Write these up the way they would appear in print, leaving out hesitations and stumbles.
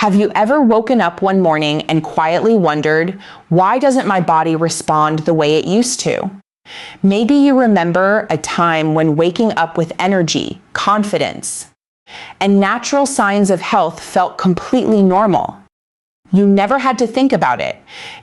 Have you ever woken up one morning and quietly wondered, why doesn't my body respond the way it used to? Maybe you remember a time when waking up with energy, confidence, and natural signs of health felt completely normal. You never had to think about it.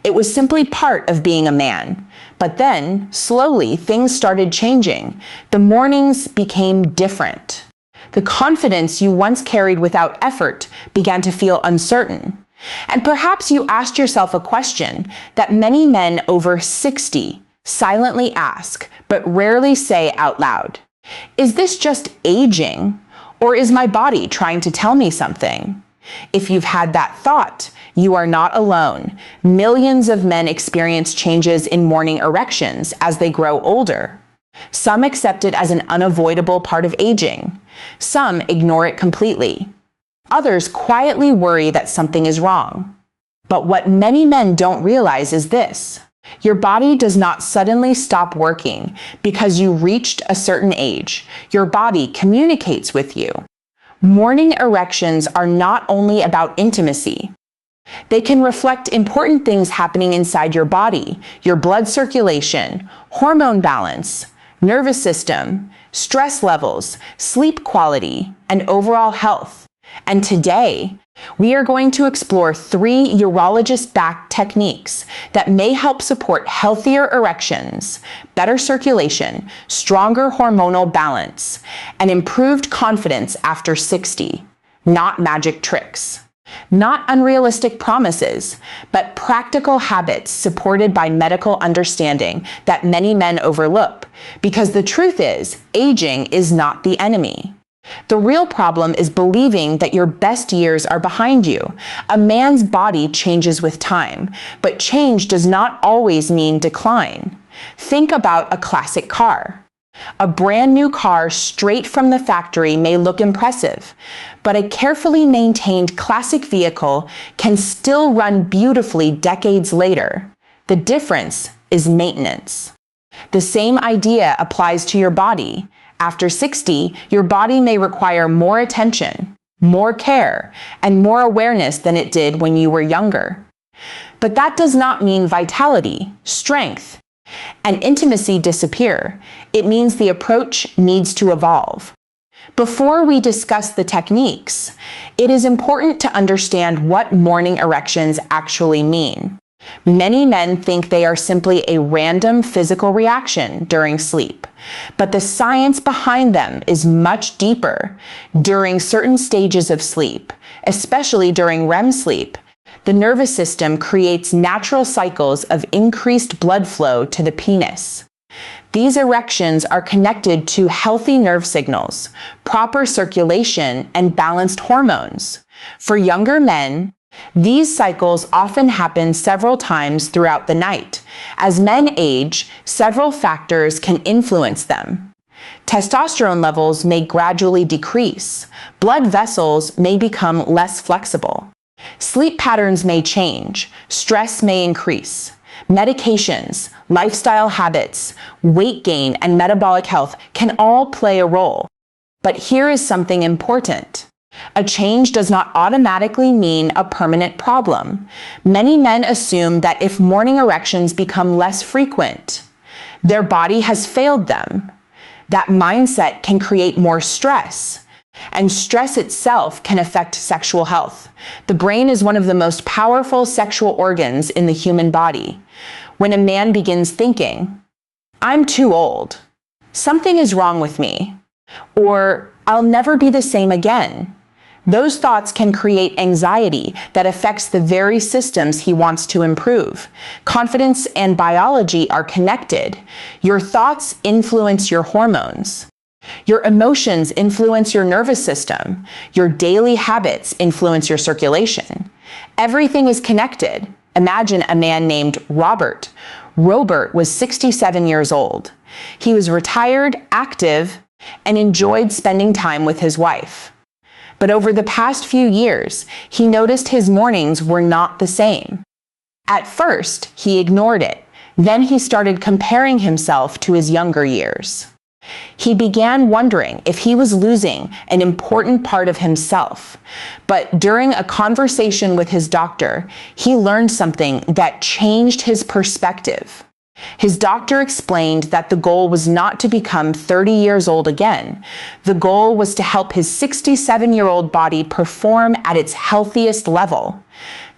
It was simply part of being a man. But then, slowly, things started changing. The mornings became different. The confidence you once carried without effort began to feel uncertain. And perhaps you asked yourself a question that many men over 60 silently ask, but rarely say out loud. Is this just aging, or is my body trying to tell me something? If you've had that thought, you are not alone. Millions of men experience changes in morning erections as they grow older. Some accept it as an unavoidable part of aging. Some ignore it completely. Others quietly worry that something is wrong. But what many men don't realize is this. Your body does not suddenly stop working because you reached a certain age. Your body communicates with you. Morning erections are not only about intimacy. They can reflect important things happening inside your body, your blood circulation, hormone balance, nervous system, stress levels, sleep quality, and overall health. And today, we are going to explore 3 urologist-backed techniques that may help support healthier erections, better circulation, stronger hormonal balance, and improved confidence after 60. Not magic tricks. Not unrealistic promises, but practical habits supported by medical understanding that many men overlook, because the truth is, aging is not the enemy. The real problem is believing that your best years are behind you. A man's body changes with time, but change does not always mean decline. Think about a classic car. A brand new car straight from the factory may look impressive, but a carefully maintained classic vehicle can still run beautifully decades later. The difference is maintenance. The same idea applies to your body. After 60, your body may require more attention, more care, and more awareness than it did when you were younger. But that does not mean vitality, strength, and intimacy disappear. It means the approach needs to evolve. Before we discuss the techniques, it is important to understand what morning erections actually mean. Many men think they are simply a random physical reaction during sleep, but the science behind them is much deeper. During certain stages of sleep, especially during REM sleep, the nervous system creates natural cycles of increased blood flow to the penis. These erections are connected to healthy nerve signals, proper circulation, and balanced hormones. For younger men, these cycles often happen several times throughout the night. As men age, several factors can influence them. Testosterone levels may gradually decrease. Blood vessels may become less flexible. Sleep patterns may change. Stress may increase. Medications, lifestyle habits, weight gain, and metabolic health can all play a role. But here is something important. A change does not automatically mean a permanent problem. Many men assume that if morning erections become less frequent, their body has failed them. That mindset can create more stress, and stress itself can affect sexual health. The brain is one of the most powerful sexual organs in the human body. When a man begins thinking, "I'm too old," "something is wrong with me," or "I'll never be the same again," those thoughts can create anxiety that affects the very systems he wants to improve. Confidence and biology are connected. Your thoughts influence your hormones. Your emotions influence your nervous system. Your daily habits influence your circulation. Everything is connected. Imagine a man named Robert. Robert was 67 years old. He was retired, active, and enjoyed spending time with his wife. But over the past few years, he noticed his mornings were not the same. At first, he ignored it. Then he started comparing himself to his younger years. He began wondering if he was losing an important part of himself. But during a conversation with his doctor, he learned something that changed his perspective. His doctor explained that the goal was not to become 30 years old again. The goal was to help his 67-year-old body perform at its healthiest level.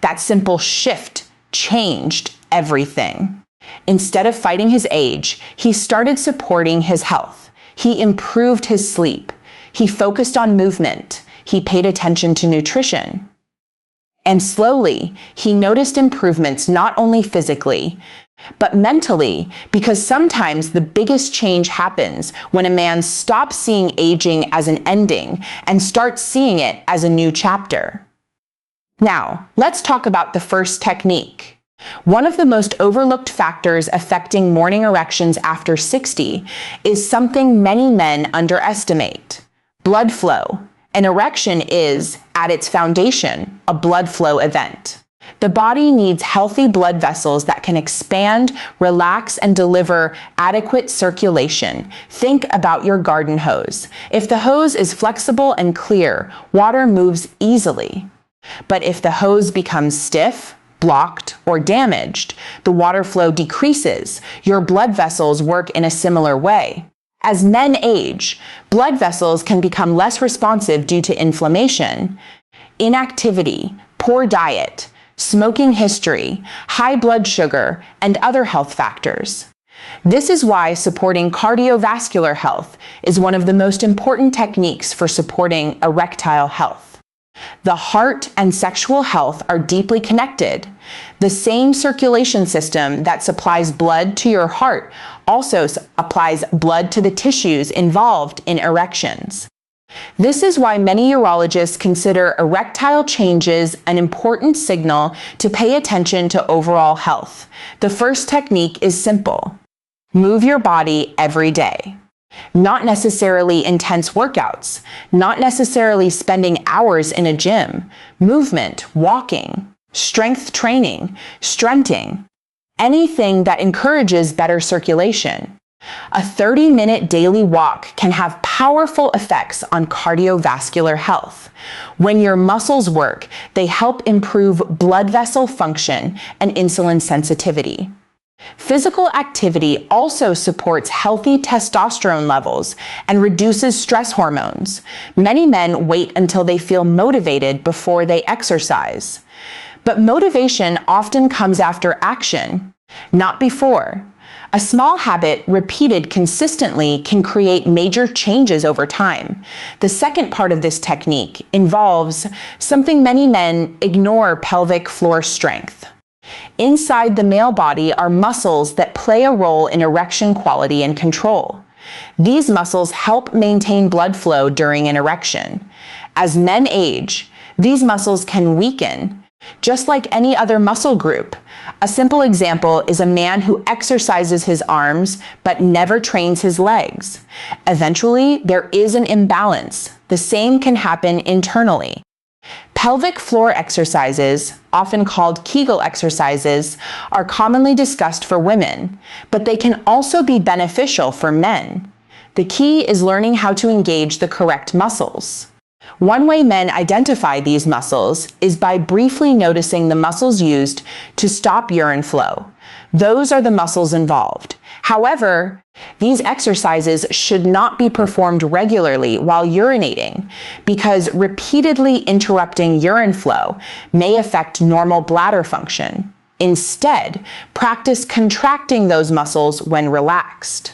That simple shift changed everything. Instead of fighting his age, he started supporting his health. He improved his sleep. He focused on movement. He paid attention to nutrition. And slowly, he noticed improvements not only physically, but mentally, because sometimes the biggest change happens when a man stops seeing aging as an ending and starts seeing it as a new chapter. Now, let's talk about the first technique. One of the most overlooked factors affecting morning erections after 60 is something many men underestimate: blood flow. An erection is, at its foundation, a blood flow event. The body needs healthy blood vessels that can expand, relax, and deliver adequate circulation. Think about your garden hose. If the hose is flexible and clear, water moves easily. But if the hose becomes stiff, blocked, or damaged, the water flow decreases. Your blood vessels work in a similar way. As men age, blood vessels can become less responsive due to inflammation, inactivity, poor diet, smoking history, high blood sugar, and other health factors. This is why supporting cardiovascular health is one of the most important techniques for supporting erectile health. The heart and sexual health are deeply connected. The same circulation system that supplies blood to your heart also applies blood to the tissues involved in erections. This is why many urologists consider erectile changes an important signal to pay attention to overall health. The first technique is simple: move your body every day. Not necessarily intense workouts, not necessarily spending hours in a gym. Movement, walking, strength training, stretching, anything that encourages better circulation. A 30-minute daily walk can have powerful effects on cardiovascular health. When your muscles work, they help improve blood vessel function and insulin sensitivity. Physical activity also supports healthy testosterone levels and reduces stress hormones. Many men wait until they feel motivated before they exercise. But motivation often comes after action, not before. A small habit repeated consistently can create major changes over time. The second part of this technique involves something many men ignore: pelvic floor strength. Inside the male body are muscles that play a role in erection quality and control. These muscles help maintain blood flow during an erection. As men age, these muscles can weaken, just like any other muscle group. A simple example is a man who exercises his arms but never trains his legs. Eventually, there is an imbalance. The same can happen internally. Pelvic floor exercises, often called Kegel exercises, are commonly discussed for women, but they can also be beneficial for men. The key is learning how to engage the correct muscles. One way men identify these muscles is by briefly noticing the muscles used to stop urine flow. Those are the muscles involved. However, these exercises should not be performed regularly while urinating, because repeatedly interrupting urine flow may affect normal bladder function. Instead, practice contracting those muscles when relaxed.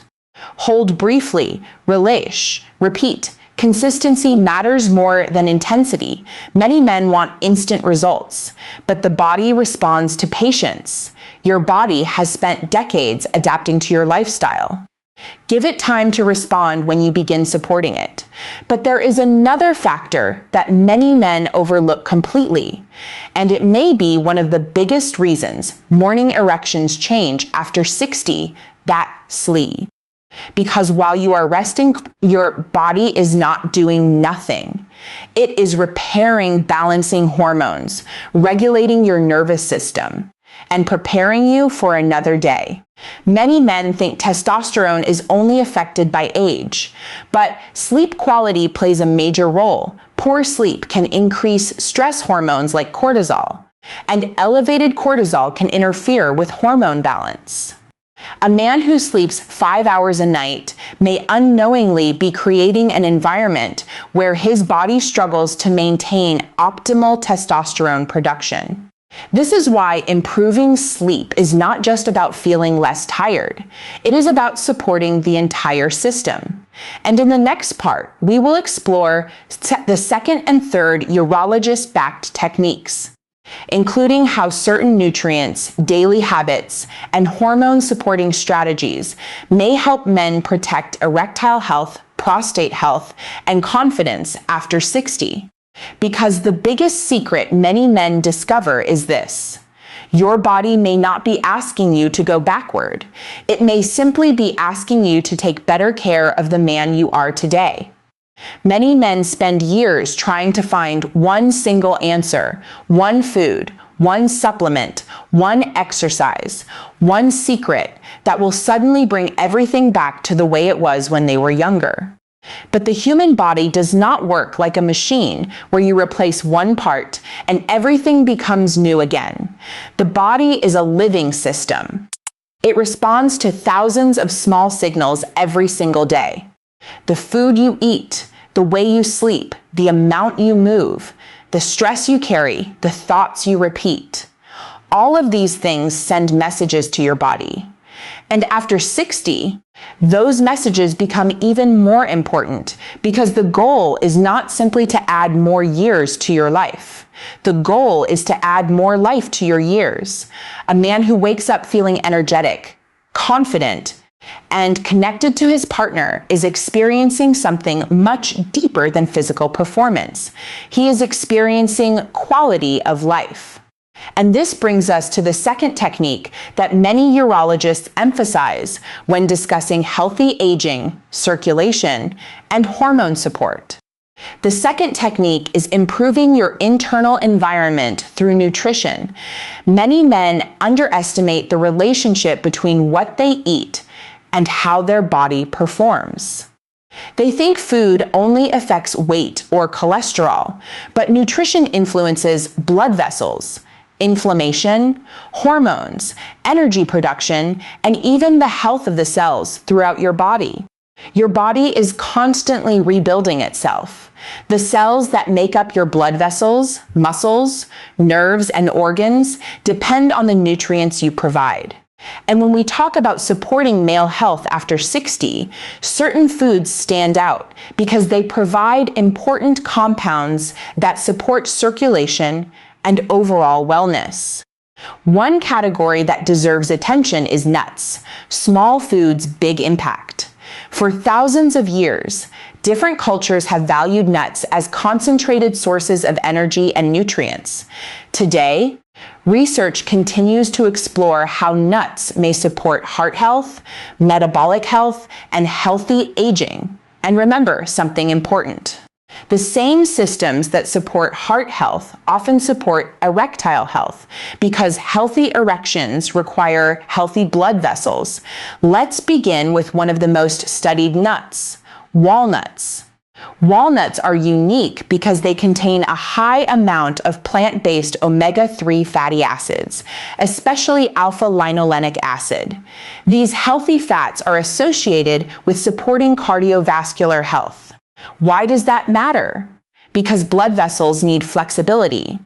Hold briefly, relâche, repeat. Consistency matters more than intensity. Many men want instant results, but the body responds to patience. Your body has spent decades adapting to your lifestyle. Give it time to respond when you begin supporting it. But there is another factor that many men overlook completely, and it may be one of the biggest reasons morning erections change after 60, that sleep. Because while you are resting, your body is not doing nothing. It is repairing balancing hormones, regulating your nervous system. and preparing you for another day. Many men think testosterone is only affected by age, but sleep quality plays a major role. Poor sleep can increase stress hormones like cortisol, and elevated cortisol can interfere with hormone balance. A man who sleeps 5 hours a night may unknowingly be creating an environment where his body struggles to maintain optimal testosterone production. This is why improving sleep is not just about feeling less tired. It is about supporting the entire system. And in the next part, we will explore the second and third urologist-backed techniques, including how certain nutrients, daily habits, and hormone-supporting strategies may help men protect erectile health, prostate health, and confidence after 60. Because the biggest secret many men discover is this: your body may not be asking you to go backward. It may simply be asking you to take better care of the man you are today. Many men spend years trying to find one single answer, one food, one supplement, one exercise, one secret that will suddenly bring everything back to the way it was when they were younger. But the human body does not work like a machine where you replace one part and everything becomes new again. The body is a living system. It responds to thousands of small signals every single day. The food you eat, the way you sleep, the amount you move, the stress you carry, the thoughts you repeat. All of these things send messages to your body. And after 60, those messages become even more important because the goal is not simply to add more years to your life. The goal is to add more life to your years. A man who wakes up feeling energetic, confident, and connected to his partner is experiencing something much deeper than physical performance. He is experiencing quality of life. And this brings us to the second technique that many urologists emphasize when discussing healthy aging, circulation, and hormone support. The second technique is improving your internal environment through nutrition. Many men underestimate the relationship between what they eat and how their body performs. They think food only affects weight or cholesterol, but nutrition influences blood vessels, inflammation, hormones, energy production, and even the health of the cells throughout your body. Your body is constantly rebuilding itself. The cells that make up your blood vessels, muscles, nerves, and organs depend on the nutrients you provide. And when we talk about supporting male health after 60, certain foods stand out because they provide important compounds that support circulation and overall wellness. One category that deserves attention is nuts, small foods' big impact. For thousands of years, different cultures have valued nuts as concentrated sources of energy and nutrients. Today, research continues to explore how nuts may support heart health, metabolic health, and healthy aging. And remember something important. The same systems that support heart health often support erectile health because healthy erections require healthy blood vessels. Let's begin with one of the most studied nuts, walnuts. Walnuts are unique because they contain a high amount of plant-based omega-3 fatty acids, especially alpha-linolenic acid. These healthy fats are associated with supporting cardiovascular health. Why does that matter? Because blood vessels need flexibility.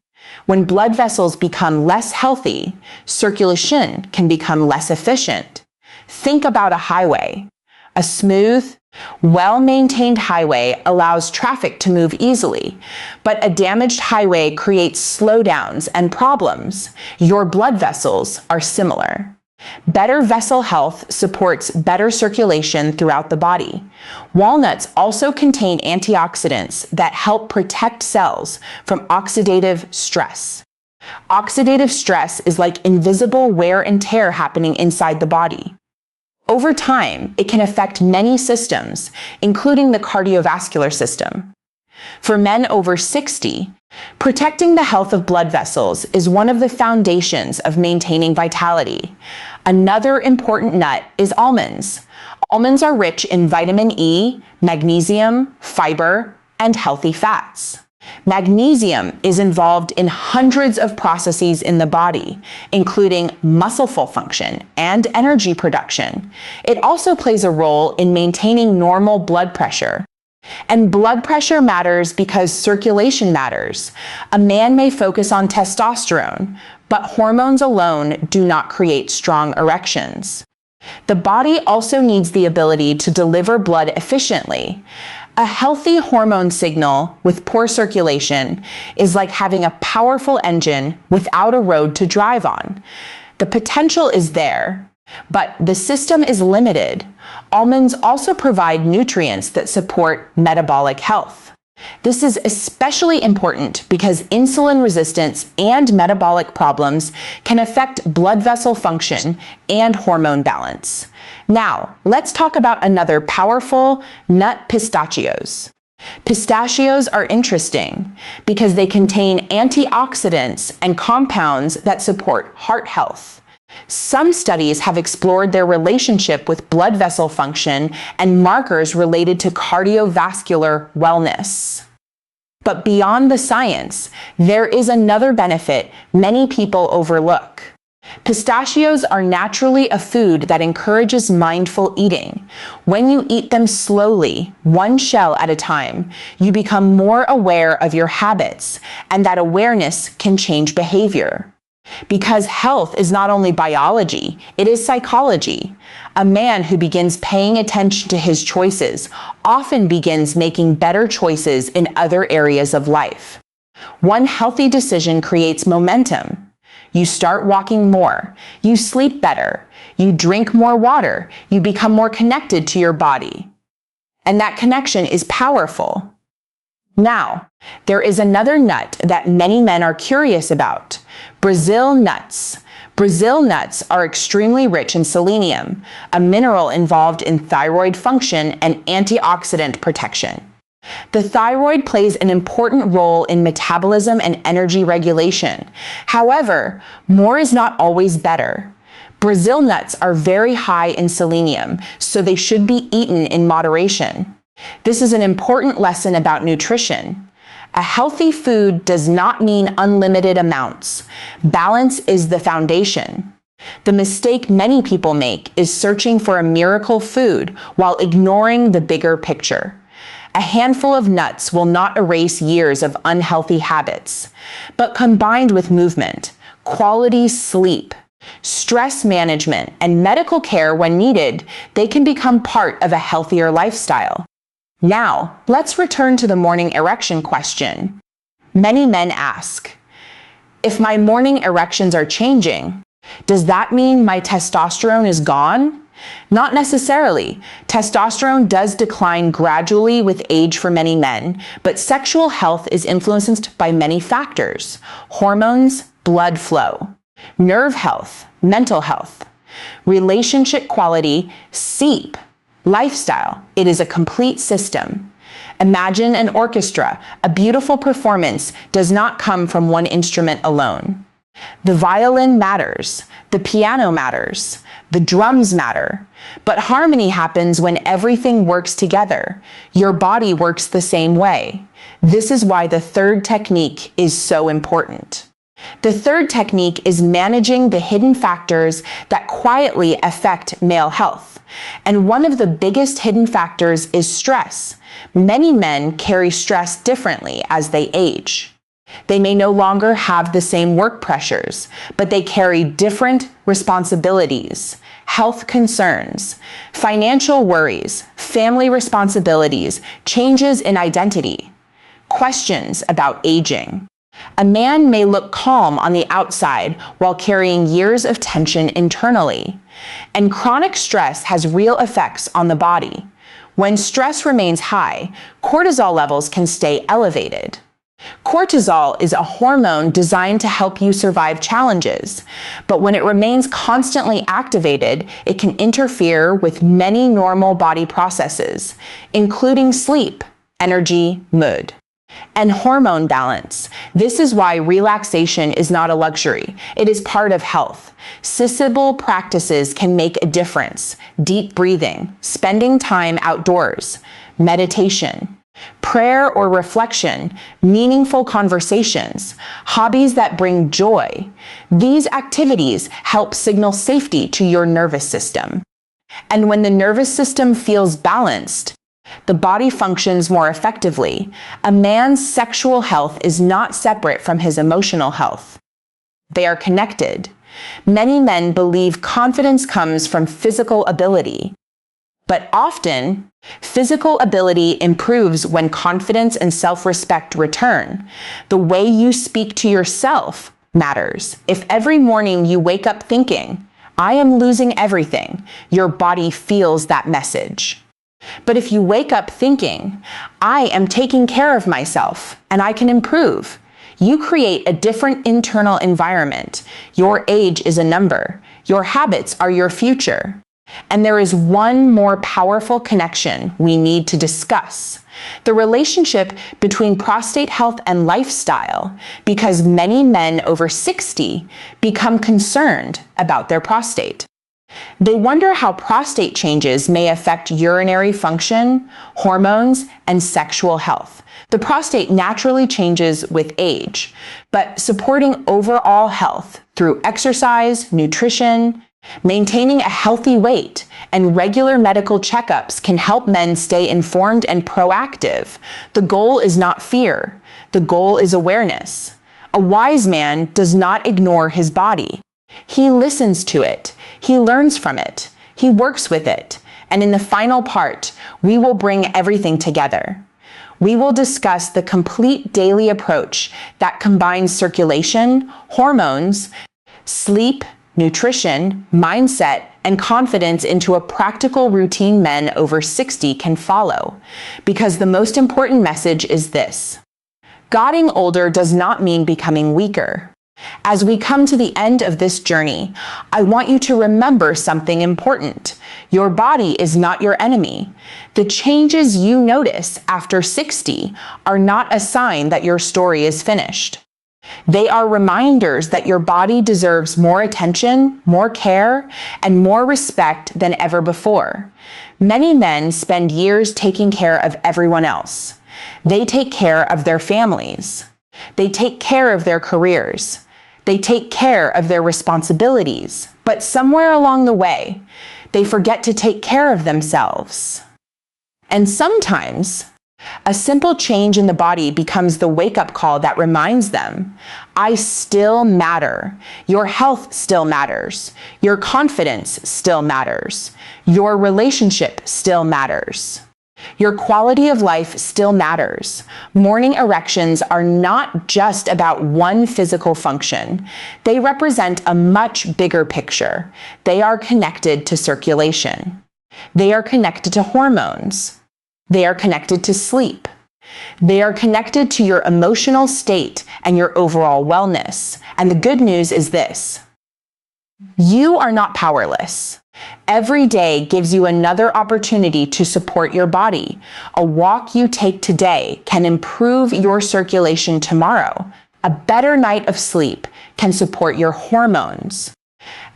When blood vessels become less healthy, circulation can become less efficient. Think about a highway. A smooth, well-maintained highway allows traffic to move easily, but a damaged highway creates slowdowns and problems. Your blood vessels are similar. Better vessel health supports better circulation throughout the body. Walnuts also contain antioxidants that help protect cells from oxidative stress. Oxidative stress is like invisible wear and tear happening inside the body. Over time, it can affect many systems, including the cardiovascular system. For men over 60, protecting the health of blood vessels is one of the foundations of maintaining vitality. Another important nut is almonds. Almonds are rich in vitamin E, magnesium, fiber, and healthy fats. Magnesium is involved in hundreds of processes in the body, including muscle function and energy production. It also plays a role in maintaining normal blood pressure. And blood pressure matters because circulation matters. A man may focus on testosterone, but hormones alone do not create strong erections. The body also needs the ability to deliver blood efficiently. A healthy hormone signal with poor circulation is like having a powerful engine without a road to drive on. The potential is there, but the system is limited. Almonds also provide nutrients that support metabolic health. This is especially important because insulin resistance and metabolic problems can affect blood vessel function and hormone balance. Now, let's talk about another powerful nut: pistachios. Pistachios are interesting because they contain antioxidants and compounds that support heart health. Some studies have explored their relationship with blood vessel function and markers related to cardiovascular wellness. But beyond the science, there is another benefit many people overlook. Pistachios are naturally a food that encourages mindful eating. When you eat them slowly, one shell at a time, you become more aware of your habits, and that awareness can change behavior. Because health is not only biology, it is psychology. A man who begins paying attention to his choices often begins making better choices in other areas of life. One healthy decision creates momentum. You start walking more, you sleep better, you drink more water, you become more connected to your body. And that connection is powerful. Now, there is another nut that many men are curious about: Brazil nuts. Brazil nuts are extremely rich in selenium, a mineral involved in thyroid function and antioxidant protection. The thyroid plays an important role in metabolism and energy regulation. However, more is not always better. Brazil nuts are very high in selenium, so they should be eaten in moderation. This is an important lesson about nutrition. A healthy food does not mean unlimited amounts. Balance is the foundation. The mistake many people make is searching for a miracle food while ignoring the bigger picture. A handful of nuts will not erase years of unhealthy habits, but combined with movement, quality sleep, stress management, and medical care when needed, they can become part of a healthier lifestyle. Now, let's return to the morning erection question. Many men ask, if my morning erections are changing, does that mean my testosterone is gone? Not necessarily. Testosterone does decline gradually with age for many men, but sexual health is influenced by many factors: hormones, blood flow, nerve health, mental health, relationship quality, sleep, lifestyle. It is a complete system. Imagine an orchestra. A beautiful performance does not come from one instrument alone. The violin matters, the piano matters, the drums matter, but harmony happens when everything works together. Your body works the same way. This is why the third technique is so important. The third technique is managing the hidden factors that quietly affect male health. And one of the biggest hidden factors is stress. Many men carry stress differently as they age. They may no longer have the same work pressures, but they carry different responsibilities, health concerns, financial worries, family responsibilities, changes in identity, questions about aging. A man may look calm on the outside while carrying years of tension internally. And chronic stress has real effects on the body. When stress remains high, cortisol levels can stay elevated. Cortisol is a hormone designed to help you survive challenges, but when it remains constantly activated, it can interfere with many normal body processes, including sleep, energy, mood. And hormone balance. This is why relaxation is not a luxury. It is part of health. Simple practices can make a difference. Deep breathing, spending time outdoors, meditation, prayer or reflection, meaningful conversations, hobbies that bring joy. These activities help signal safety to your nervous system. And when the nervous system feels balanced, the body functions more effectively. A man's sexual health is not separate from his emotional health. They are connected. Many men believe confidence comes from physical ability. But often, physical ability improves when confidence and self-respect return. The way you speak to yourself matters. If every morning you wake up thinking, "I am losing everything," your body feels that message. But if you wake up thinking, "I am taking care of myself and I can improve," you create a different internal environment. Your age is a number. Your habits are your future. And there is one more powerful connection we need to discuss: the relationship between prostate health and lifestyle, because many men over 60 become concerned about their prostate. They wonder how prostate changes may affect urinary function, hormones, and sexual health. The prostate naturally changes with age, but supporting overall health through exercise, nutrition, maintaining a healthy weight, and regular medical checkups can help men stay informed and proactive. The goal is not fear. The goal is awareness. A wise man does not ignore his body. He listens to it. He learns from it. He works with it. And in the final part, we will bring everything together. We will discuss the complete daily approach that combines circulation, hormones, sleep, nutrition, mindset, and confidence into a practical routine men over 60 can follow. Because the most important message is this: getting older does not mean becoming weaker. As we come to the end of this journey, I want you to remember something important. Your body is not your enemy. The changes you notice after 60 are not a sign that your story is finished. They are reminders that your body deserves more attention, more care, and more respect than ever before. Many men spend years taking care of everyone else. They take care of their families. They take care of their careers. They take care of their responsibilities. But somewhere along the way, they forget to take care of themselves. And sometimes, a simple change in the body becomes the wake-up call that reminds them, I still matter. Your health still matters. Your confidence still matters. Your relationship still matters. Your quality of life still matters. Morning erections are not just about one physical function. They represent a much bigger picture. They are connected to circulation. They are connected to hormones. They are connected to sleep. They are connected to your emotional state and your overall wellness. And the good news is this: you are not powerless. Every day gives you another opportunity to support your body. A walk you take today can improve your circulation tomorrow. A better night of sleep can support your hormones.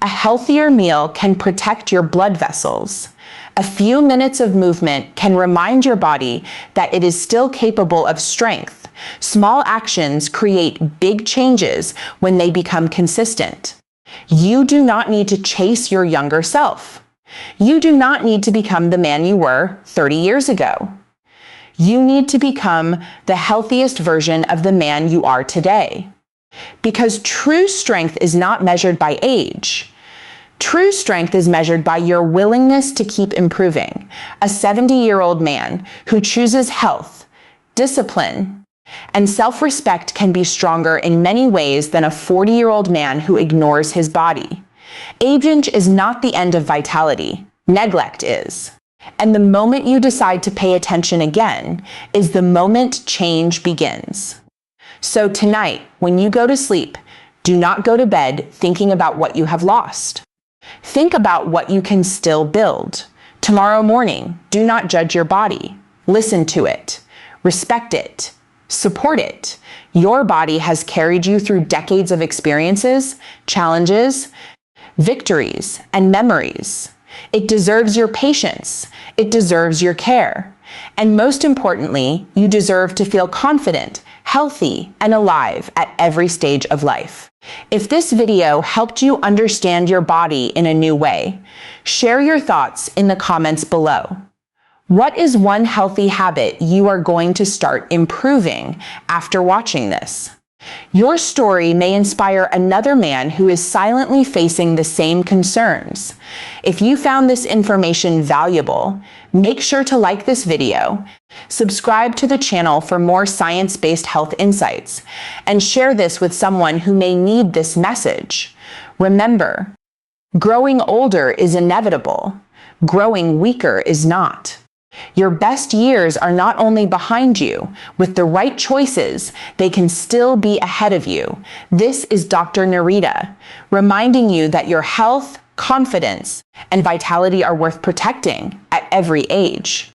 A healthier meal can protect your blood vessels. A few minutes of movement can remind your body that it is still capable of strength. Small actions create big changes when they become consistent. You do not need to chase your younger self. You do not need to become the man you were 30 years ago. You need to become the healthiest version of the man you are today. Because true strength is not measured by age. True strength is measured by your willingness to keep improving. A 70-year-old man who chooses health, discipline, and self-respect can be stronger in many ways than a 40-year-old man who ignores his body. Age is not the end of vitality. Neglect is. And the moment you decide to pay attention again is the moment change begins. So tonight, when you go to sleep, do not go to bed thinking about what you have lost. Think about what you can still build. Tomorrow morning, do not judge your body. Listen to it. Respect it. Support it. Your body has carried you through decades of experiences, challenges, victories, and memories. It deserves your patience. It deserves your care. And most importantly, you deserve to feel confident, healthy, and alive at every stage of life. If this video helped you understand your body in a new way, share your thoughts in the comments below. What is one healthy habit you are going to start improving after watching this? Your story may inspire another man who is silently facing the same concerns. If you found this information valuable, make sure to like this video, subscribe to the channel for more science-based health insights, and share this with someone who may need this message. Remember, growing older is inevitable. Growing weaker is not. Your best years are not only behind you. With the right choices, they can still be ahead of you. This is Dr. Nerita, reminding you that your health, confidence, and vitality are worth protecting at every age.